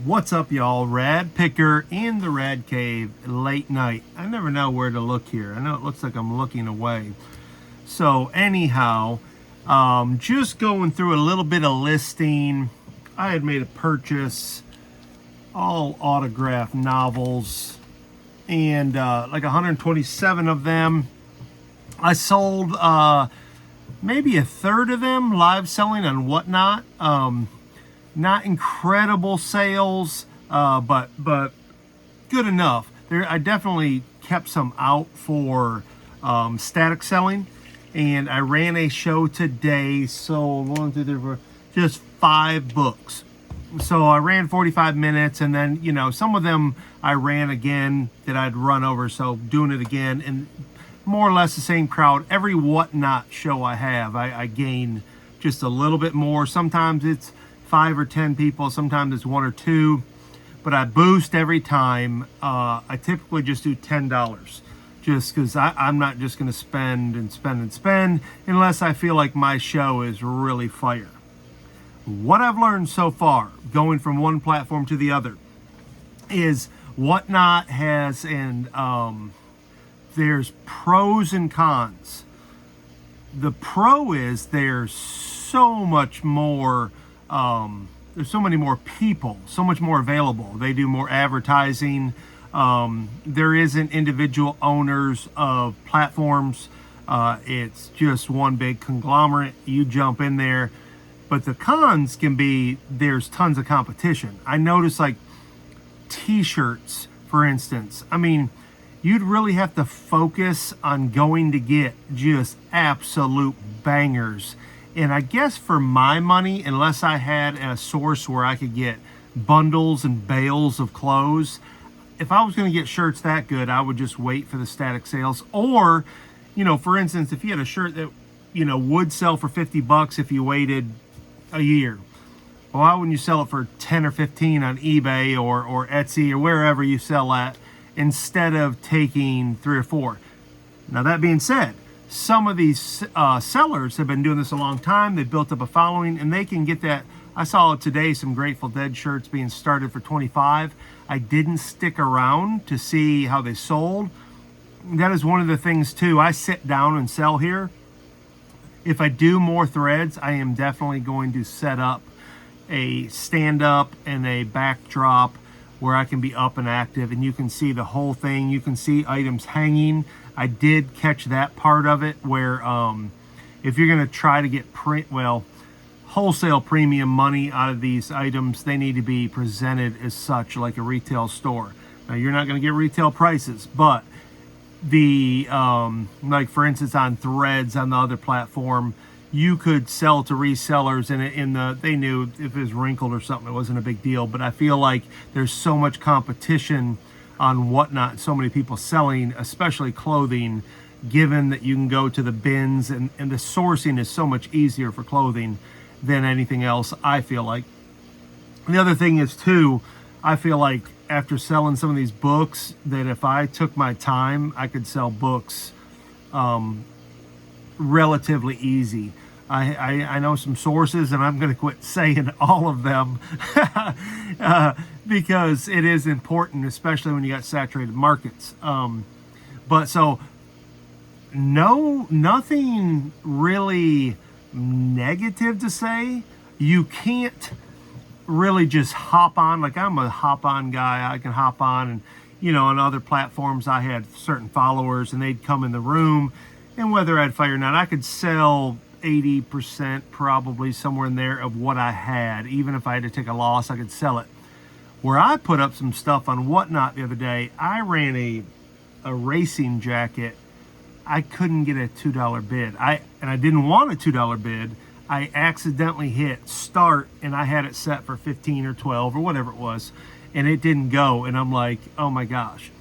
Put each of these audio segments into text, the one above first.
What's up, y'all? Rad Picker in the Rad Cave, late night. I never know where to look here. I know it looks like I'm looking away. So anyhow, just going through a little bit of listing. I had made a purchase, all autographed novels, and like 127 of them. I sold maybe a third of them live selling on Whatnot. Not incredible sales, but good enough. I definitely kept some out for static selling, and I ran a show today. Sold one, two, three, four, just 5 books. So I ran 45 minutes, and then some of them I ran again that I'd run over. So doing it again, and more or less the same crowd. Every Whatnot show I have, I gain just a little bit more. Sometimes it's 5 or 10 people, sometimes it's 1 or 2, but I boost every time. I typically just do $10, just because I'm not just going to spend and spend and spend unless I feel like my show is really fire. What I've learned so far, going from one platform to the other, is Whatnot has, and there's pros and cons. The pro is there's so much more. There's so many more people, so much more available. They do more advertising. There isn't individual owners of platforms. It's just one big conglomerate. You jump in there. But the cons can be there's tons of competition. I notice, like, t-shirts, for instance. I mean, you'd really have to focus on going to get just absolute bangers. And I guess for my money, unless I had a source where I could get bundles and bales of clothes, if I was going to get shirts that good, I would just wait for the static sales. Or, for instance, if you had a shirt that, would sell for $50 if you waited a year, well, why wouldn't you sell it for 10 or 15 on eBay or Etsy or wherever you sell at, instead of taking 3 or 4? Now, that being said, some of these sellers have been doing this a long time. They've built up a following, and they can get that. I saw today some Grateful Dead shirts being started for $25. I didn't stick around to see how they sold. That is one of the things too. I sit down and sell here. If I do more threads, I am definitely going to set up a stand-up and a backdrop where I can be up and active, and you can see the whole thing. You can see items hanging. I did catch that part of it where if you're going to try to get wholesale premium money out of these items, they need to be presented as such, like a retail store. Now, you're not going to get retail prices, but the like, for instance, on threads on the other platform, you could sell to resellers, and they knew if it was wrinkled or something, it wasn't a big deal. But I feel like there's so much competition on Whatnot, so many people selling, especially clothing, given that you can go to the bins, and the sourcing is so much easier for clothing than anything else, I feel like. The other thing is too, I feel like after selling some of these books, that if I took my time, I could sell books relatively easy. I know some sources, and I'm going to quit saying all of them because it is important, especially when you got saturated markets. But so nothing really negative to say. You can't really just hop on. Like, I'm a hop on guy. I can hop on, and on other platforms I had certain followers, and they'd come in the room, and whether I'd fire or not, I could sell 80% probably, somewhere in there, of what I had. Even if I had to take a loss, I could sell it. Where I put up some stuff on Whatnot the other day, I ran a racing jacket. I couldn't get a $2 bid. And I didn't want a $2 bid. I accidentally hit start, and I had it set for 15 or 12 or whatever it was, and it didn't go. And I'm like, oh my gosh.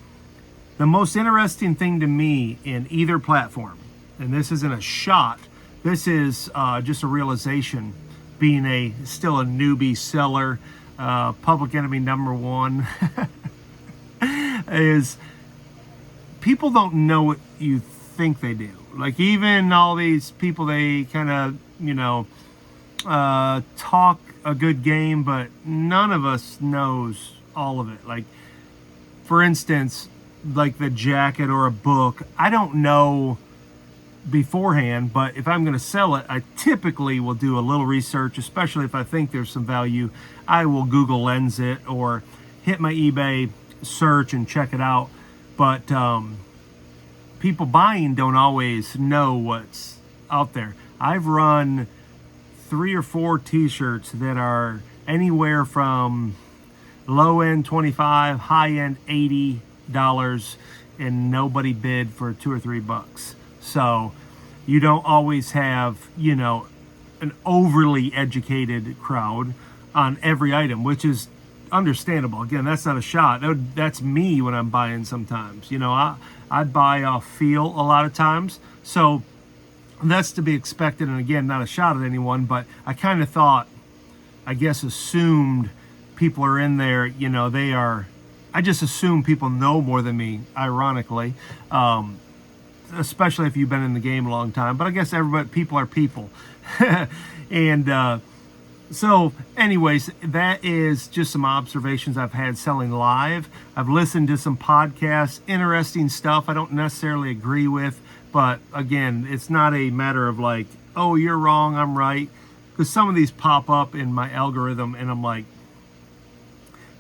The most interesting thing to me in either platform, and this isn't a shot, this is just a realization, being still a newbie seller, public enemy number one, is people don't know what you think they do. Like, even all these people, they kind of, talk a good game, but none of us knows all of it. Like, for instance, like the jacket or a book, I don't know beforehand, but if I'm going to sell it, I typically will do a little research, especially if I think there's some value. I will Google Lens it or hit my eBay search and check it out. But people buying don't always know what's out there. I've run 3 or 4 t-shirts that are anywhere from low end 25, high end $80, and nobody bid for 2 or 3 bucks. So you don't always have, an overly educated crowd on every item, which is understandable. Again, that's not a shot. That's me when I'm buying sometimes. I buy off feel a lot of times. So that's to be expected. And again, not a shot at anyone, but I kind of thought, I guess, assumed people are in there, I just assume people know more than me, ironically. Especially if you've been in the game a long time. But I guess people are people. And so anyways, that is just some observations I've had selling live. I've listened to some podcasts, interesting stuff I don't necessarily agree with. But again, it's not a matter of like, oh, you're wrong, I'm right. Because some of these pop up in my algorithm and I'm like,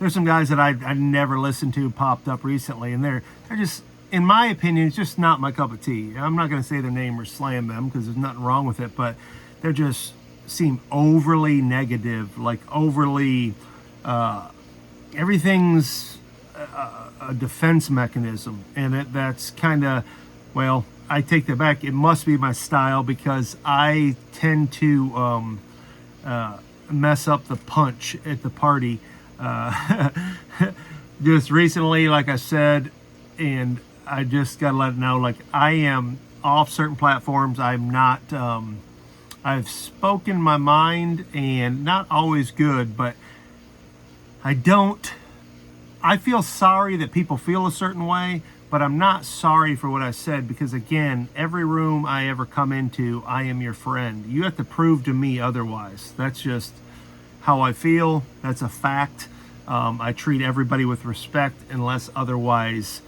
there's some guys that I never listened to popped up recently, and they're just, in my opinion, it's just not my cup of tea. I'm not going to say their name or slam them because there's nothing wrong with it, but they just seem overly negative, like overly, everything's a defense mechanism, and that's kind of, well, I take that back. It must be my style because I tend to mess up the punch at the party. Just recently, like I said, and I just gotta let it know, like, I am off certain platforms. I'm not, I've spoken my mind, and not always good, but I feel sorry that people feel a certain way, but I'm not sorry for what I said, because again, every room I ever come into, I am your friend. You have to prove to me otherwise. That's just how I feel. That's a fact. I treat everybody with respect unless otherwise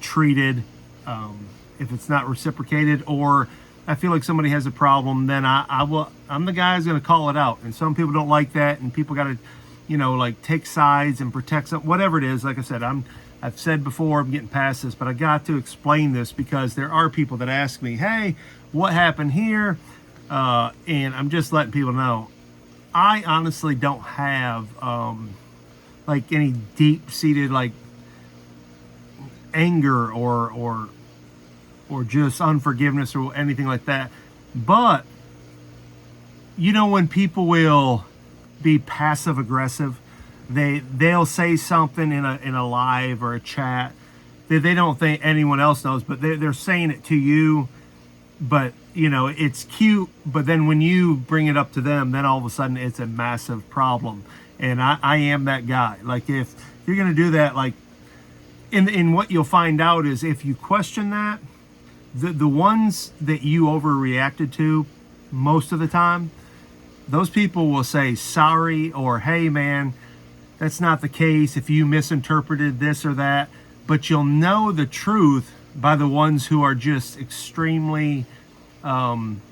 treated. If it's not reciprocated, or I feel like somebody has a problem, then I'm the guy who's going to call it out. And some people don't like that, and people got to, like, take sides and protect some, whatever it is. Like I said, I've said before, I'm getting past this, but I got to explain this because there are people that ask me, hey, what happened here? And I'm just letting people know, I honestly don't have like any deep-seated like anger or just unforgiveness or anything like that. But when people will be passive aggressive, they'll say something in a live or a chat that they don't think anyone else knows, but they're saying it to you. But it's cute, but then when you bring it up to them, then all of a sudden it's a massive problem. And I am that guy. Like, if you're gonna do that, like, in what you'll find out is, if you question that, the ones that you overreacted to most of the time, those people will say sorry, or hey man, that's not the case, if you misinterpreted this or that. But you'll know the truth by the ones who are just extremely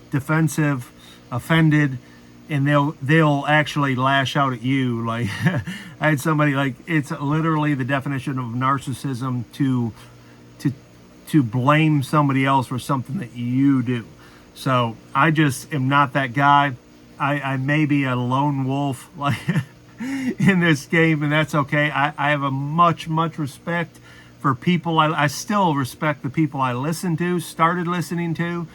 defensive, offended, and they'll actually lash out at you. Like, I had somebody, like, it's literally the definition of narcissism to blame somebody else for something that you do. So I just am not that guy. I may be a lone wolf, like, in this game, and that's okay. I have a much respect for people. I still respect the people I started listening to.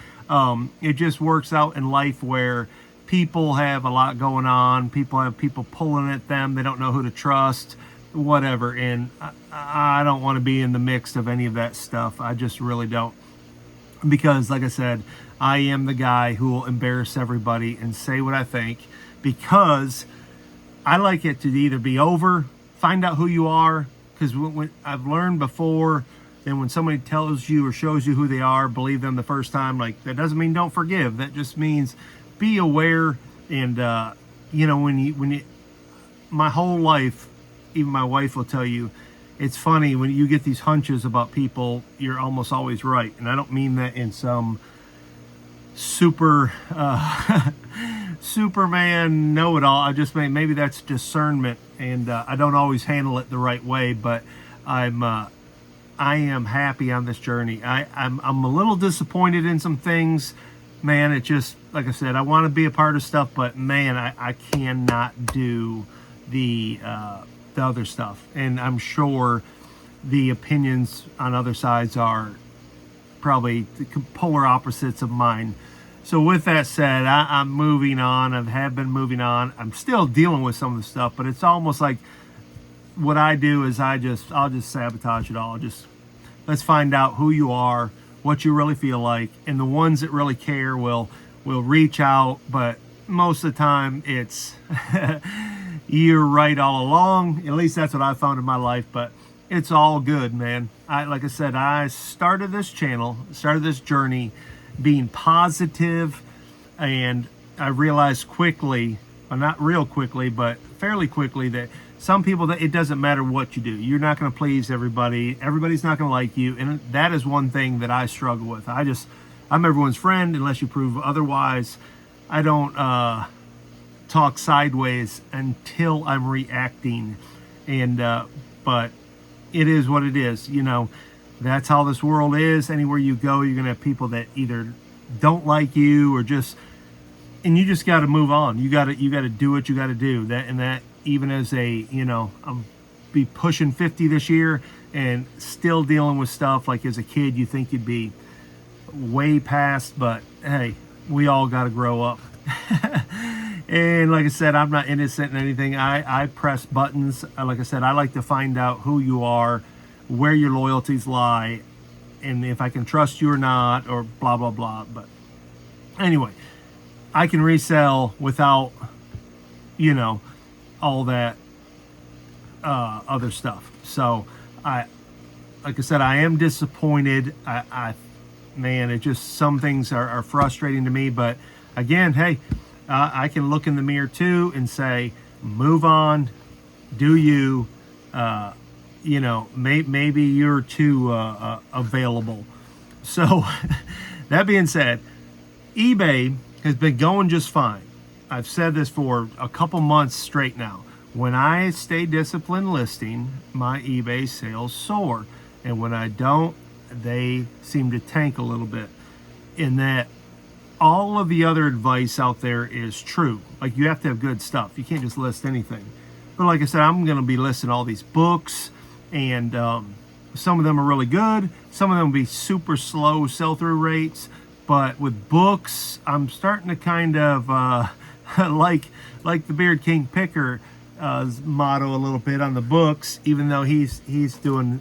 It just works out in life where people have a lot going on. People have people pulling at them. They don't know who to trust, whatever. And I don't want to be in the mix of any of that stuff. I just really don't. Because, like I said, I am the guy who will embarrass everybody and say what I think, because I like it to either be over, find out who you are, because when I've learned before, then when somebody tells you or shows you who they are, believe them the first time. Like, that doesn't mean don't forgive. That just means be aware and when you my whole life, even my wife will tell you, it's funny when you get these hunches about people, you're almost always right. And I don't mean that in some super Superman know-it-all. I just mean maybe that's discernment, and I don't always handle it the right way. But I am happy on this journey. I'm a little disappointed in some things, man. It just, like I said, I want to be a part of stuff, but man, I cannot do the other stuff, and I'm sure the opinions on other sides are probably the polar opposites of mine. So with that said, I'm moving on. I have been moving on. I'm still dealing with some of the stuff, but it's almost like what I do is I'll just sabotage it all. Let's find out who you are, what you really feel like, and the ones that really care will reach out. But most of the time, it's you're right all along. At least that's what I found in my life. But it's all good, man. Like I said, I started this channel, started this journey being positive, and I realized quickly, well, not real quickly, but fairly quickly, that some people, that it doesn't matter what you do. You're not going to please everybody. Everybody's not going to like you. And that is one thing that I struggle with. I'm everyone's friend unless you prove otherwise. I don't talk sideways until I'm reacting. And, but it is what it is. That's how this world is. Anywhere you go, you're going to have people that either don't like you or and you just got to move on. You got to do what you got to do. That even as I'm be pushing 50 this year and still dealing with stuff like as a kid, you think you'd be way past, but hey, we all got to grow up. And like I said, I'm not innocent in anything. I press buttons. Like I said, I like to find out who you are, where your loyalties lie, and if I can trust you or not, or blah, blah, blah. But anyway, I can resell without, all that other stuff. So like I said, I am disappointed. Man, it just, some things are frustrating to me. But again, hey, I can look in the mirror too and say, move on, do you. Maybe you're too available. So that being said, eBay has been going just fine. I've said this for a couple months straight now. When I stay disciplined listing, my eBay sales soar. And when I don't, they seem to tank a little bit. In that all of the other advice out there is true. Like, you have to have good stuff. You can't just list anything. But like I said, I'm going to be listing all these books, and some of them are really good. Some of them will be super slow sell-through rates. But with books, I'm starting to kind of like the Beard King Picker motto a little bit on the books, even though he's doing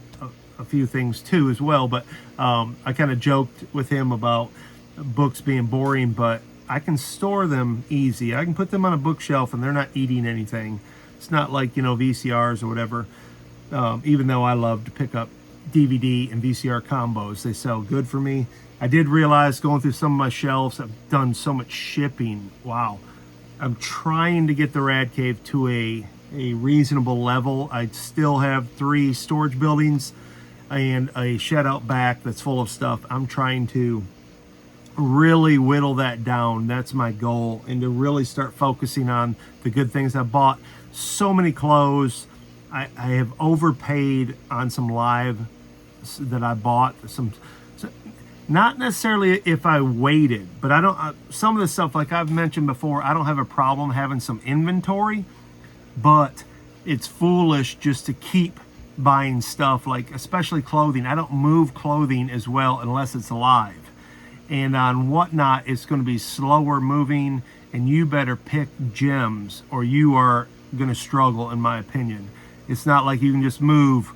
a few things too as well. But I kind of joked with him about books being boring, but I can store them easy. I can put them on a bookshelf and they're not eating anything. It's not like, VCRs or whatever. Even though I love to pick up DVD and VCR combos, they sell good for me. I did realize going through some of my shelves, I've done so much shipping. Wow. I'm trying to get the Rad Cave to a reasonable level. I still have 3 storage buildings and a shed out back that's full of stuff. I'm trying to really whittle that down. That's my goal, and to really start focusing on the good things I bought. So many clothes. I have overpaid on some live that I bought. Not necessarily if I waited, but I don't. Some of the stuff, like I've mentioned before, I don't have a problem having some inventory, but it's foolish just to keep buying stuff, like especially clothing. I don't move clothing as well unless it's live. And on Whatnot, it's going to be slower moving, and you better pick gems or you are going to struggle, in my opinion. It's not like you can just move,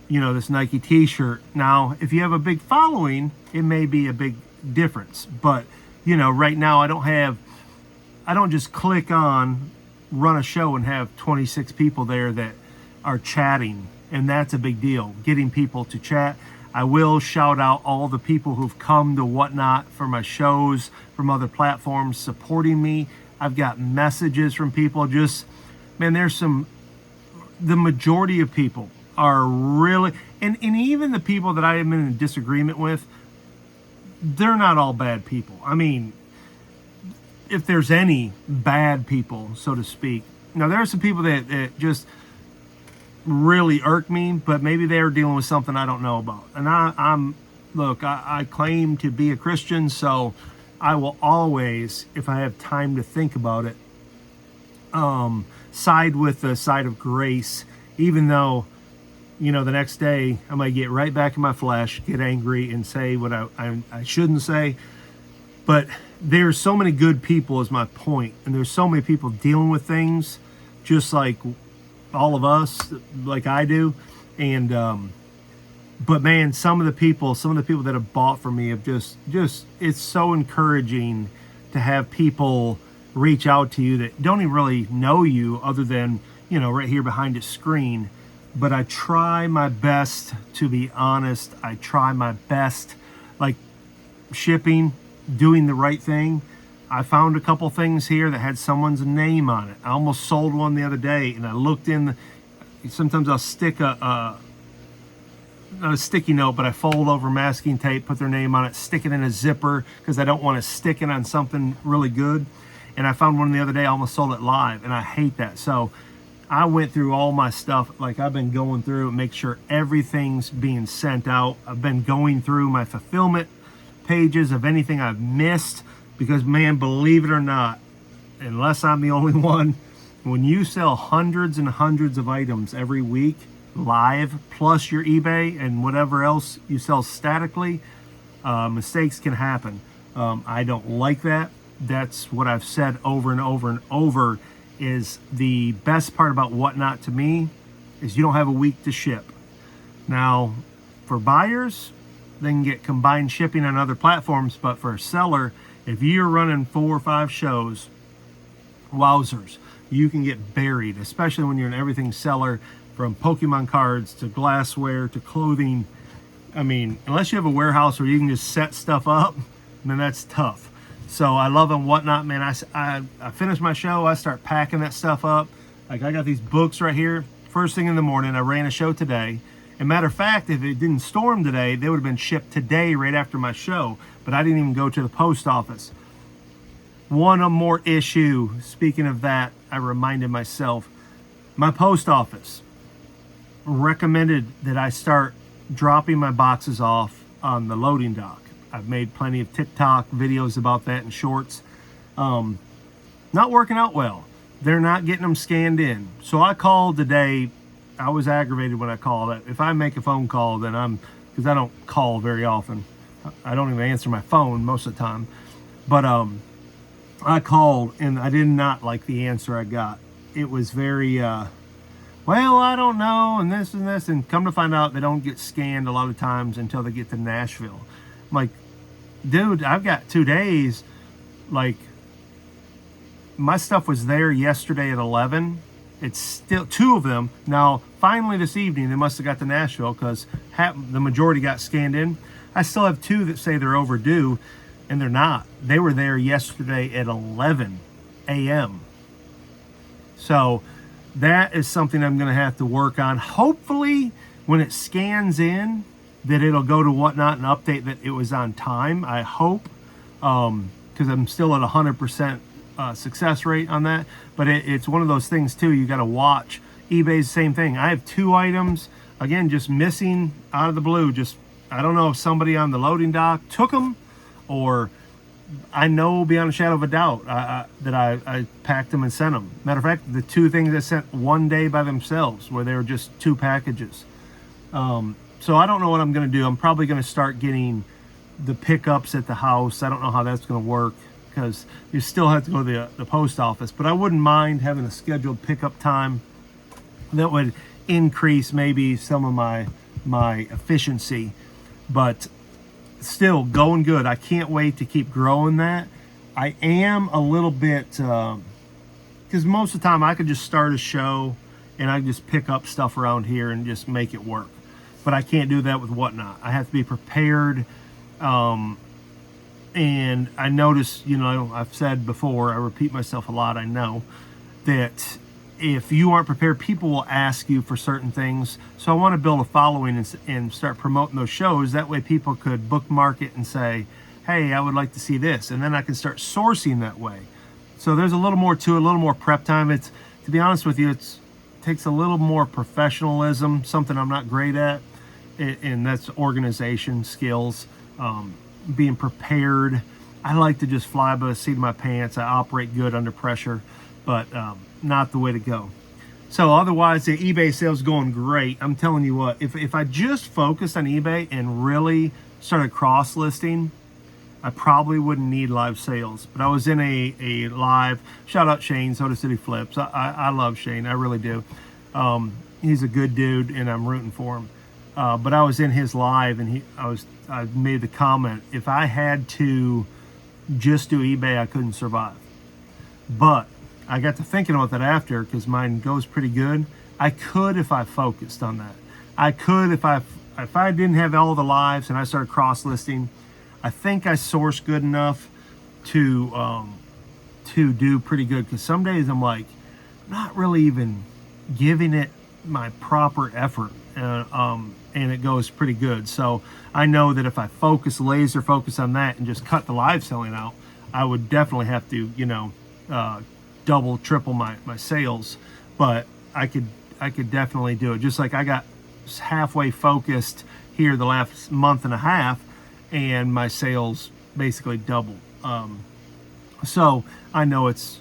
this Nike t-shirt. Now, if you have a big following, it may be a big difference. But, right now I don't just click on, run a show and have 26 people there that are chatting. And that's a big deal, getting people to chat. I will shout out all the people who've come to Whatnot for my shows from other platforms supporting me. I've got messages from people. Just, man, the majority of people are really, and even the people that I am in disagreement with, they're not all bad people. I mean, if there's any bad people, so to speak. Now, there are some people that just really irk me, but maybe they're dealing with something I don't know about. And I claim to be a Christian, so I will always, if I have time to think about it, side with the side of grace, even though, the next day I might get right back in my flesh, get angry, and say what I shouldn't say. But there's so many good people is my point, and there's so many people dealing with things just like all of us, like I do. And but man, some of the people that have bought from me have just it's so encouraging to have people reach out to you that don't even really know you other than, right here behind a screen. But I try my best to be honest. I try my best, like shipping, doing the right thing. I found a couple things here that had someone's name on it. I almost sold one the other day, and I looked in. Sometimes I'll stick not a sticky note, but I fold over masking tape, put their name on it, stick it in a zipper because I don't want to stick it on something really good. And I found one the other day, I almost sold it live, and I hate that. So I went through all my stuff, like I've been going through and make sure everything's being sent out. I've been going through my fulfillment pages of anything I've missed, because man, believe it or not, unless I'm the only one, when you sell hundreds and hundreds of items every week live, plus your eBay and whatever else you sell statically, mistakes can happen. I don't like that. That's what I've said over and over and over, is the best part about Whatnot to me is you don't have a week to ship. Now, for buyers, they can get combined shipping on other platforms, but for a seller, if you're running 4 or 5 shows, wowzers, you can get buried, especially when you're an everything seller, from Pokemon cards to glassware to clothing. I mean, unless you have a warehouse where you can just set stuff up, then that's tough. So I love on Whatnot, man. I finish my show, I start packing that stuff up. Like I got these books right here. First thing in the morning, I ran a show today. And matter of fact, if it didn't storm today, they would have been shipped today right after my show. But I didn't even go to the post office. One more issue. Speaking of that, I reminded myself, my post office recommended that I start dropping my boxes off on the loading dock. I've made plenty of TikTok videos about that and shorts. Not working out well. They're not getting them scanned in. So I called today. I was aggravated when I called. If I make a phone call, then because I don't call very often. I don't even answer my phone most of the time. But I called, and I did not like the answer I got. It was very, well, I don't know, and this and this. And come to find out, they don't get scanned a lot of times until they get to Nashville. I'm like, dude, I've got 2 days. Like, my stuff was there yesterday at 11. It's still 2 of them. Now, finally this evening, they must have got to Nashville because the majority got scanned in. I still have 2 that say they're overdue, and they're not. They were there yesterday at 11 a.m. So that is something I'm going to have to work on. Hopefully, when it scans in, that it'll go to Whatnot and update that it was on time. I hope, because I'm still at 100% success rate on that. But it's one of those things too. You got to watch. eBay's the same thing. I have 2 items again, just missing out of the blue. Just I don't know if somebody on the loading dock took them, or I know beyond a shadow of a doubt that I packed them and sent them. Matter of fact, the 2 things I sent one day by themselves, where they were just 2 packages. So I don't know what I'm going to do. I'm probably going to start getting the pickups at the house. I don't know how that's going to work, because you still have to go to the post office. But I wouldn't mind having a scheduled pickup time. That would increase maybe some of my efficiency. But still going good. I can't wait to keep growing that. I am a little bit, because most of the time I could just start a show and I just pick up stuff around here and just make it work. But I can't do that with Whatnot. I have to be prepared. And And I noticed, I've said before, I repeat myself a lot, I know, that if you aren't prepared, people will ask you for certain things. So I want to build a following and start promoting those shows. That way people could bookmark it and say, hey, I would like to see this. And then I can start sourcing that way. So there's a little more to it, a little more prep time. It's, to be honest with you, it takes a little more professionalism, something I'm not great at. And that's organization skills, being prepared. I like to just fly by the seat of my pants. I operate good under pressure, but not the way to go. So otherwise, the eBay sales going great. I'm telling you what, if I just focused on eBay and really started cross-listing, I probably wouldn't need live sales. But I was in a live, shout out Shane, Soda City Flips. I love Shane, I really do. He's a good dude, and I'm rooting for him. But I was in his live, and I made the comment, if I had to just do eBay, I couldn't survive. But I got to thinking about that after, because mine goes pretty good. I could if I focused on that. I could if I didn't have all the lives and I started cross-listing. I think I sourced good enough to do pretty good, because some days I'm like not really even giving it my proper effort, and it goes pretty good. So I know that if I laser focus on that and just cut the live selling out, I would definitely have to double, triple my sales. But I could definitely do it. Just like I got halfway focused here the last month and a half, and my sales basically doubled. So I know it's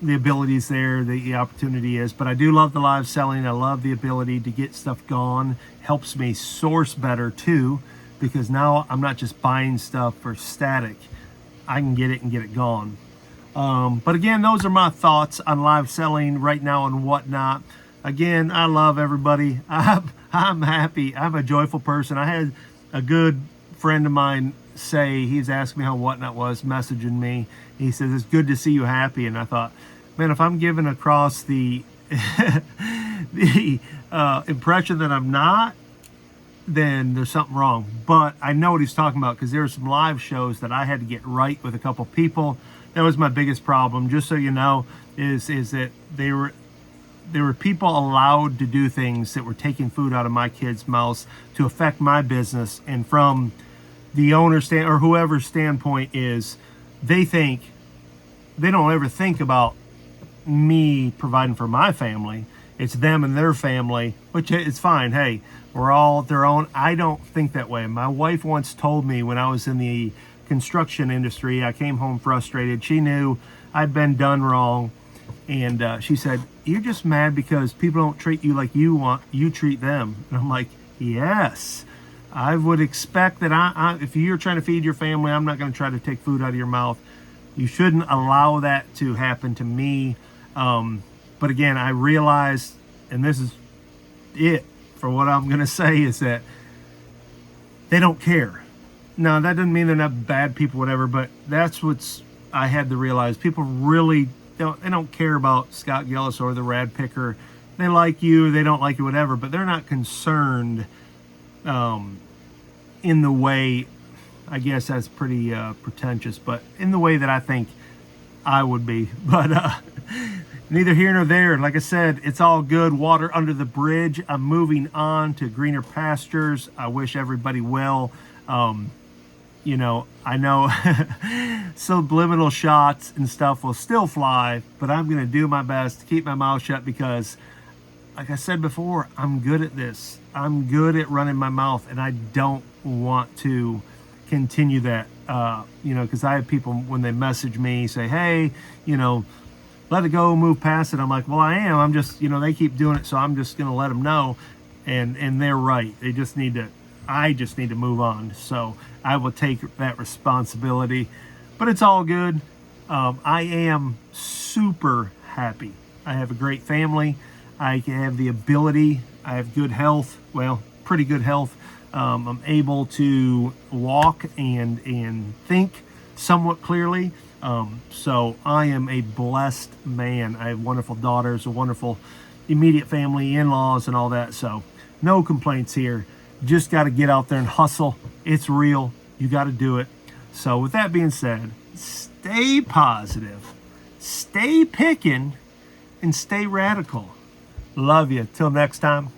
the ability's there, the opportunity is, but I do love the live selling. I love the ability to get stuff gone. Helps me source better too, because now I'm not just buying stuff for static. I can get it and get it gone. But again, those are my thoughts on live selling right now and whatnot. Again, I love everybody. I'm happy. I'm a joyful person. I had a good friend of mine say, he's asked me how Whatnot was, messaging me. He says, it's good to see you happy. And I thought, man, if I'm giving across the the impression that I'm not, then there's something wrong. But I know what he's talking about, because there were some live shows that I had to get right with a couple people. That was my biggest problem, just so you know, is that there were people allowed to do things that were taking food out of my kids' mouths to affect my business. And from the owner's stand, or whoever's standpoint is, they don't ever think about me providing for my family. It's them and their family, which is fine. Hey, we're all their own. I don't think that way. My wife once told me, when I was in the construction industry, I came home frustrated. She knew I'd been done wrong. And she said, you're just mad because people don't treat you like you treat them. And I'm like, yes, I would expect that if you're trying to feed your family, I'm not going to try to take food out of your mouth. You shouldn't allow that to happen to me. But again, I realized, and this is it for what I'm going to say, is that they don't care. Now, that doesn't mean they're not bad people, whatever, but that's I had to realize. People really don't care about Scott Gillis or the Rad Picker. They like you, they don't like you, whatever, but they're not concerned in the way, I guess that's pretty pretentious, but in the way that I think I would be. But neither here nor there. Like I said, it's all good. Water under the bridge. I'm moving on to greener pastures. I wish everybody well. I know subliminal shots and stuff will still fly, but I'm going to do my best to keep my mouth shut, because like I said before, I'm good at this. I'm good at running my mouth, and I don't want to continue that, because I have people, when they message me, say, hey, let it go, move past it. I'm like, well, I am. I'm just, they keep doing it, so I'm just going to let them know. And they're right. I just need to move on. So I will take that responsibility, but it's all good. I am super happy. I have a great family. I have the ability. I have good health. Well, pretty good health. I'm able to walk and think somewhat clearly. So I am a blessed man. I have wonderful daughters, a wonderful immediate family, in-laws, and all that. So no complaints here. Just got to get out there and hustle. It's real. You got to do it. So with that being said, stay positive, stay picking, and stay radical. Love you. Till next time.